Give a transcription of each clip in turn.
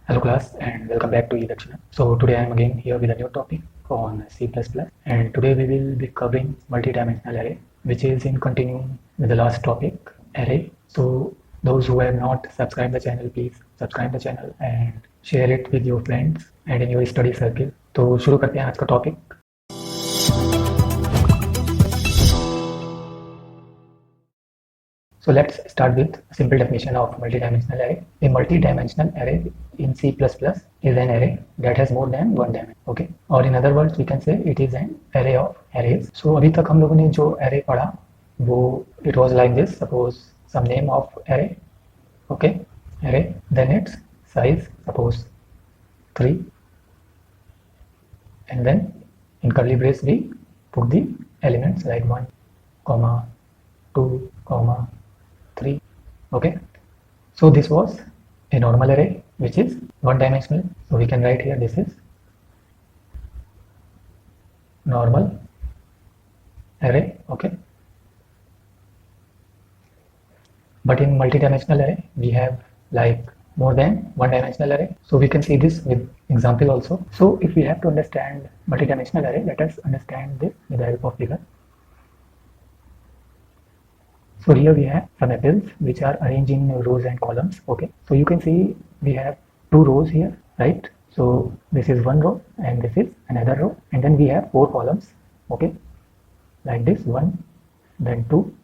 Hello class and welcome back to eLecture. So today I am again here with a new topic on C++ and today we will be covering multi-dimensional array, which is in continuing with the last topic, array. So those who have not subscribed the channel, please subscribe the channel and share it with your friends and in your study circle. तो शुरू करते हैं आज का topic. So let's start with a simple definition of multidimensional array. A multidimensional array in C++ is an array that has more than one dimension. Okay, or in other words we can say it is an array of arrays. So अभी तक हम लोगों ने जो array पढ़ा वो it was like this. Suppose some name of array. Okay, array, then its size, suppose 3, and then in curly brace we put the elements like 1, 2, 3. Okay, so this was a normal array which is one dimensional, so we can write here this is normal array. Okay, but in multi-dimensional array we have like more than one dimensional array, so we can see this with example also. So if we have to understand multi-dimensional array, let us understand this with the help of figure. So here we have some apples which are arranged in rows and columns. Okay, so you can see we have two rows here, right? So this is one row and this is another row, and then we have four columns. Okay, like this, 1, then 2,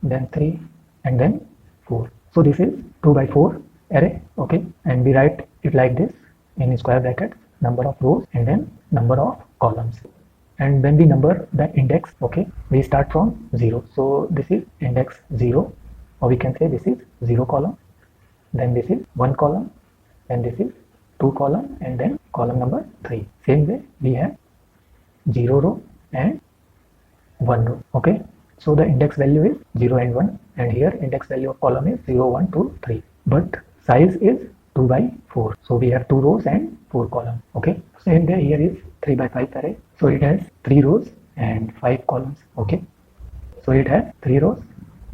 then 3, and then 4. So this is 2 by 4 array. Okay, and we write it like this in square brackets, number of rows and then number of columns. And when we number the index, okay, we start from 0. So this is index 0, or we can say this is 0 column, then this is 1 column, then this is 2 column, and then column number 3. Same way we have 0 row and 1 row. Okay, so the index value is 0 and 1, and here index value of column is 0, 1, 2, 3, but size is 2 by 4. So we have 2 rows and 4 columns. Okay, same way here is 3 by 5 array. So it has 3 rows and 5 columns. Okay, so it has 3 rows,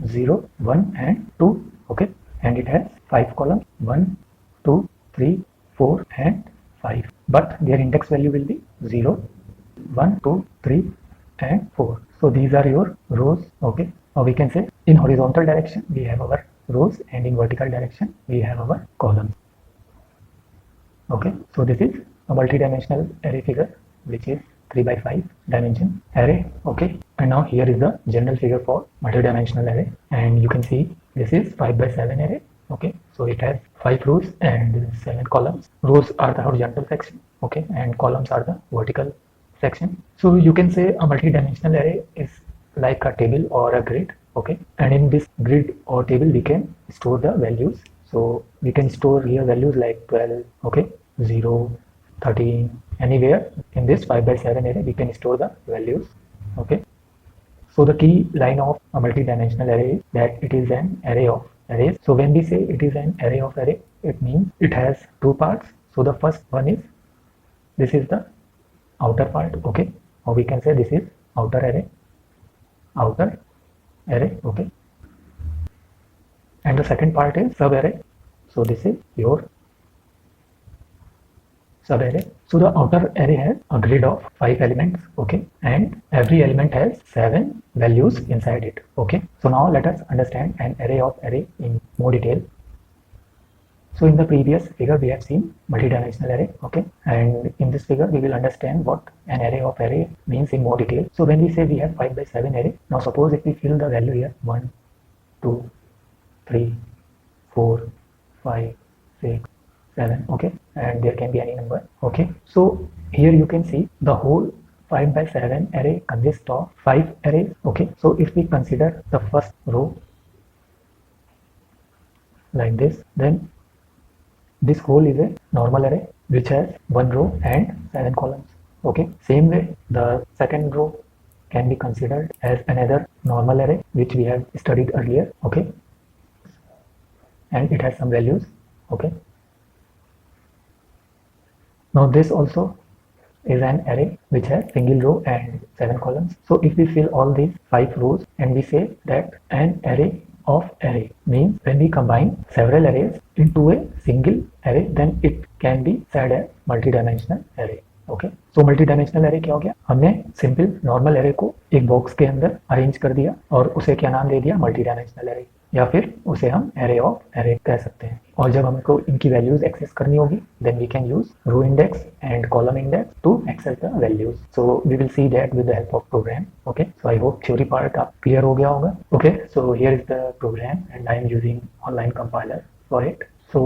0, 1 and 2. Okay, and it has 5 columns, 1, 2, 3, 4 and 5, but their index value will be 0, 1, 2, 3 and 4. So these are your rows. Okay, or we can say in horizontal direction we have our rows and in vertical direction we have our columns. Okay, so this is a multi-dimensional array figure which is 3 by 5 dimension array. Okay, and now here is the general figure for multi-dimensional array, and you can see this is 5 by 7 array. Okay, so it has 5 rows and 7 columns. Rows are the horizontal section, okay, and columns are the vertical section. So you can say a multi-dimensional array is like a table or a grid. Okay, and in this grid or table we can store the values. So we can store here values like 12, okay, 0, 13, anywhere in this 5 by 7 array we can store the values. Okay, so the key line of a multi-dimensional array is that it is an array of arrays. So when we say it is an array of array, it means it has two parts. So the first one is, this is the outer part, okay, or we can say this is outer array, okay, and the second part is sub array. So this is your sub array. So the outer array has a grid of 5 elements, okay, and every element has 7 values inside it. Okay, so now let us understand an array of array in more detail. So in the previous figure we have seen multi-dimensional array, okay, and in this figure we will understand what an array of array means in more detail. So when we say we have 5 by 7 array, now suppose if we fill the value here 1, 2, 3, 4, 5, 6, 7, okay, and there can be any number. Okay, so here you can see the whole 5 by 7 array consists of 5 arrays. Okay, so if we consider the first row like this, then this whole is a normal array which has 1 row and 7 columns. Okay, same way the second row can be considered as another normal array which we have studied earlier. Okay, and it has some values. Okay, now this also is an array which has single row and 7 columns. So if we fill all these 5 rows and we say that an array of array means when we combine several arrays into a single array, then it can be said as multi-dimensional array. Okay, so multi dimensional array क्या हो गया, हमने simple normal array को एक box के अंदर arrange कर दिया और उसे क्या नाम दे दिया, मल्टी डायमेंशनल एरे, या फिर उसे हम एरे ऑफ एरे कह सकते हैं। और जब हमको इनकी वैल्यूज एक्सेस करनी होगी, then we can use row index and column index to access the values. So we will see that with the help of program. Okay, so I hope theory part आप clear हो गया होगा। Okay, so here is the program and I am using online compiler for it. So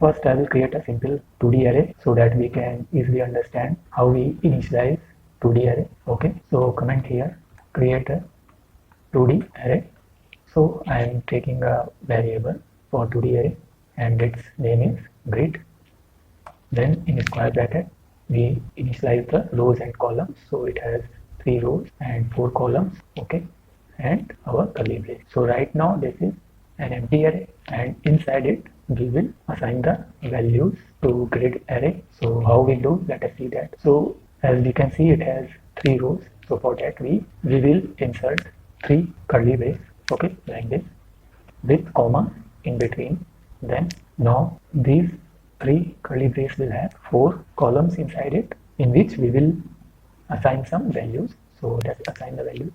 first I will create a simple 2D array so that we can easily understand how we initialize 2D array. Okay, so comment here, create a 2D array. So I am taking a variable for 2D array and its name is grid. Then in square bracket we initialize the rows and columns. So it has 3 rows and 4 columns. Okay, and our curly brace. So right now this is an empty array and inside it we will assign the values to grid array. So how we do, let us see that. So as we can see, it has 3 rows. So for that we will insert 3 curly brace, okay, like this, with comma in between. Then now these 3 curly brace will have 4 columns inside it, in which we will assign some values. So let's assign the values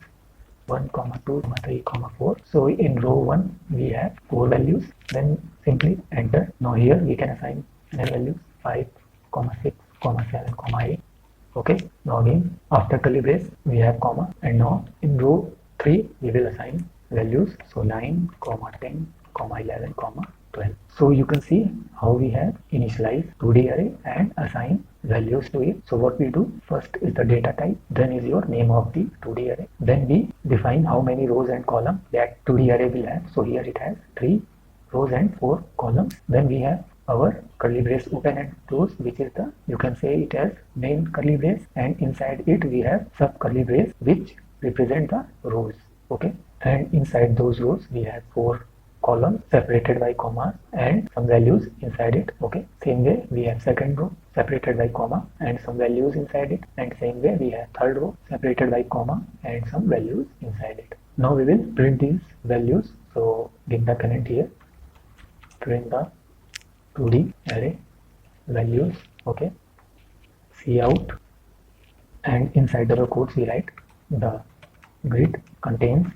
1, 2, 3, 4. So in row 1 we have 4 values. Then simply enter. Now here we can assign another values 5, 6, 7, 8. Okay, now again after curly brace we have comma, and now in row 3 we will assign values. So 9, 10, 11, 12. So you can see how we have initialized 2D array and assign values to it. So what we do, first is the data type, then is your name of the 2D array, then we define how many rows and columns that 2D array will have. So here it has 3 rows and 4 columns. Then we have our curly brace open and close, which is the, you can say it as main curly brace, and inside it we have sub curly brace which represent the rows. Okay, and inside those rows we have 4 columns separated by commas and some values inside it. Okay, same way we have second row separated by comma and some values inside it, and same way we have third row separated by comma and some values inside it. Now we will print these values. So give the comment here, print the 2D array values. Okay, cout, and inside the quotes we write the grid contains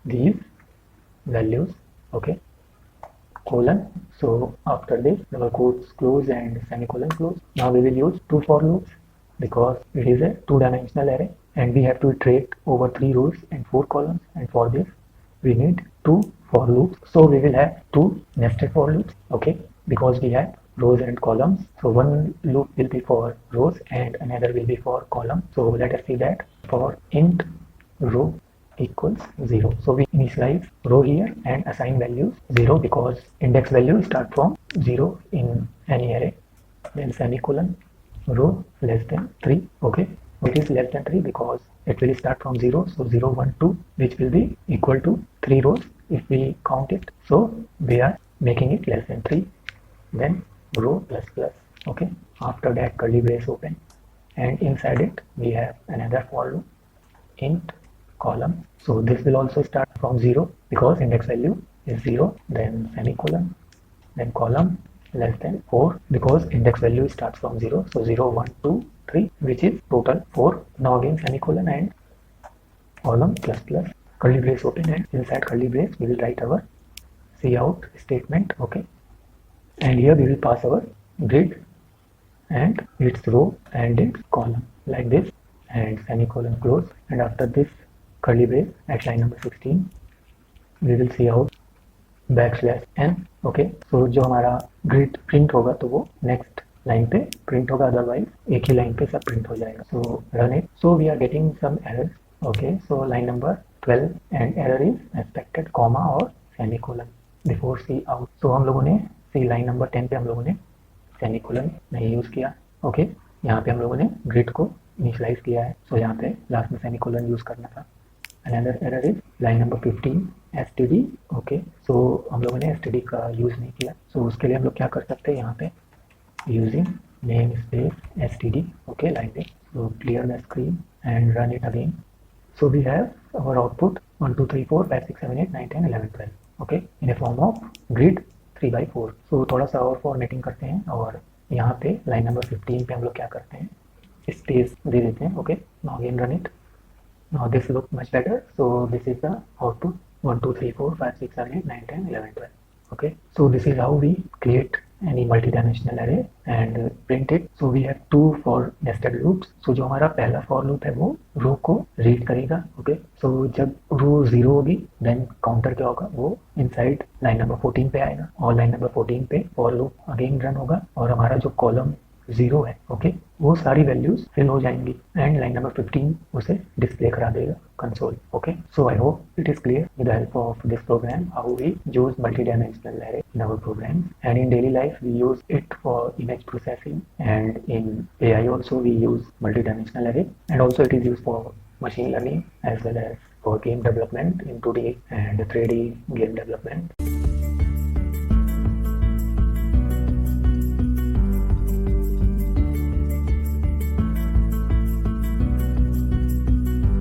these values. Okay, colon. So after this the quotes close and semicolon close. Now we will use 2 for loops because it is a 2-dimensional array and we have to iterate over 3 rows and 4 columns, and for this we need 2 for loops. So we will have 2 nested for loops. Okay, because we have rows and columns, so one loop will be for rows and another will be for columns. So let us see that. For int row equals 0. So we initialize row here and assign values 0 because index value start from 0 in any array. Then semicolon, row less than 3. Okay, it is less than 3 because it will start from 0. So 0, 1, 2, which will be equal to 3 rows if we count it. So we are making it less than 3. Then row plus plus. Okay, after that curly brace open, and inside it we have another for loop, int column. So this will also start from 0 because index value is 0. Then semicolon, then column less than 4 because index value starts from 0. So 0, 1, 2, 3, which is total 4. Now again semicolon and column plus plus, curly brace open, and inside curly brace we will write our cout statement. Okay, and here we will pass our grid and its row and its column like this, and semicolon close, and after this curly brace at line number 16 we will cout \n. Okay, so जो हमारा grid print होगा तो वो next line पे print होगा, otherwise एक ही line पे सब प्रिंट हो जाएगा. So run it. So we are getting some errors. Okay, so line number 12 and error is expected comma और semicolon before C out. So हम लोगों ने सी लाइन नंबर 10 पे हम लोगों ने सेमीकोलन नहीं यूज किया. ओके, यहाँ पे हम लोगों ने ग्रिड को इनिशियलाइज किया है, सो यहाँ पे लास्ट में सेमीकोलन यूज करना था. Another error is line number 15 std. Okay, सो हम लोगों ने std का यूज नहीं किया. सो उसके लिए हम लोग क्या कर सकते हैं, यहाँ पे using namespace std. Okay, like this. So clear the screen and run it again. So we have our output 1 2 3 4 5 6 7 8 9 10 11 12. okay, in a form of grid 3/4। सो थोड़ा सा और फॉर्मेटिंग करते हैं और यहाँ पे लाइन नंबर 15 पे हम लोग क्या करते हैं, स्पेस दे देते हैं। Okay, now again run it. Now this look much better. So this is the output 1, 2, 3, 4, 5, 6, 7, 8, 9, 10, 11, 12. Okay, so this is how we create any multi-dimensional array and print it. So we have two for nested loops. So जो हमारा पहला for loop है वो रो को read करेगा। Okay, so जब रो 0 होगी then counter क्या होगा, वो इनसाइड लाइन नंबर 14 पे आएगा और लाइन नंबर 14 पे for loop अगेन रन होगा और हमारा जो कॉलम 0 है, ओके, वो सारी वैल्यूज फिल हो जाएंगी एंड लाइन नंबर 15 उसे डिस्प्ले करा देगा console. Okay, so I hope it is clear with the help of this program how we use multi-dimensional array in our program, and in daily life we use it for image processing, and in AI also we use multi-dimensional array, and also it is used for machine learning as well as for game development in 2D and 3D game development.